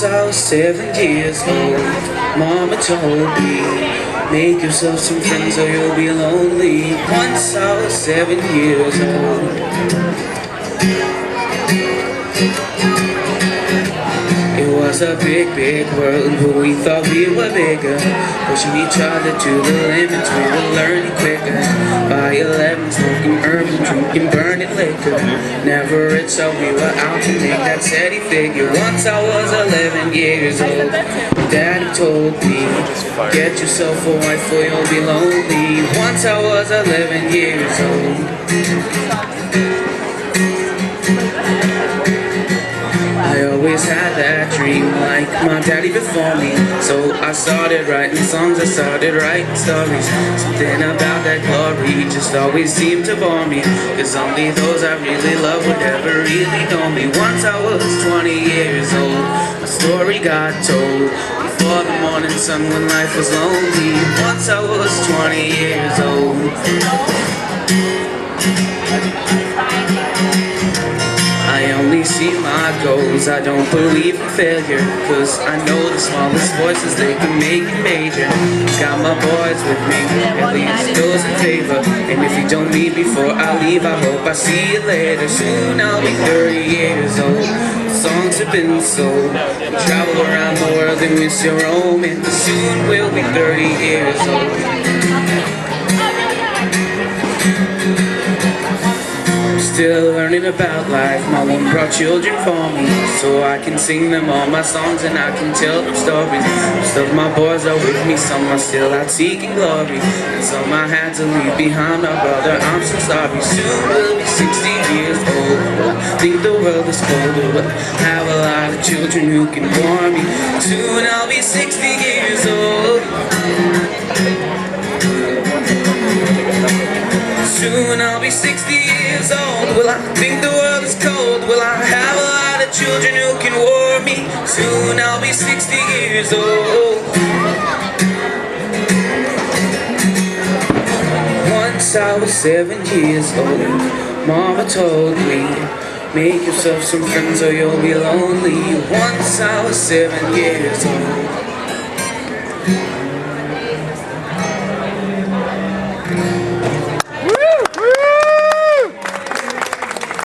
Once I was 7 years old, Mama told me, make yourself some friends or you'll be lonely. Once I was 7 years old. It was a big, big world, but we thought we were bigger, pushing each other to the limits. We were learning quicker. By 11, smoking herb and drinking burning liquor. Never rich, so we were out to make that steady figure. Once I was 11 years old, Daddy told me, get yourself a wife or you'll be lonely. Once I was 11 years old. I always had that dream like my daddy before me. So I started writing songs, I started writing stories. Something about that glory just always seemed to bore me, cause only those I really love would ever really know me. Once I was 20 years old, my story got told before the morning sun when life was lonely. Once I was 20 years old. I only see my goals, I don't believe in failure, cause I know the smallest voices, they can make it major. Got my boys with me, at least those in favor. And if you don't meet before I leave, I hope I see you later. Soon I'll be 30 years old, songs have been sold. Travel around the world and miss your home, and soon we'll be 30 years old. Still learning about life, my one brought children for me, so I can sing them all my songs and I can tell them stories. Most of my boys are with me, some are still out seeking glory, and some I had to leave behind. My brother, I'm so sorry. Soon we'll be 60 years old. I think the world is colder, but I have a lot of children who can warm me. Soon I'll be 60 years old. Soon I'll be 60 years old. Will I think the world is cold? Will I have a lot of children who can warm me? Soon I'll be 60 years old. Once I was 7 years old, Mama told me, make yourself some friends or you'll be lonely. Once I was 7 years old.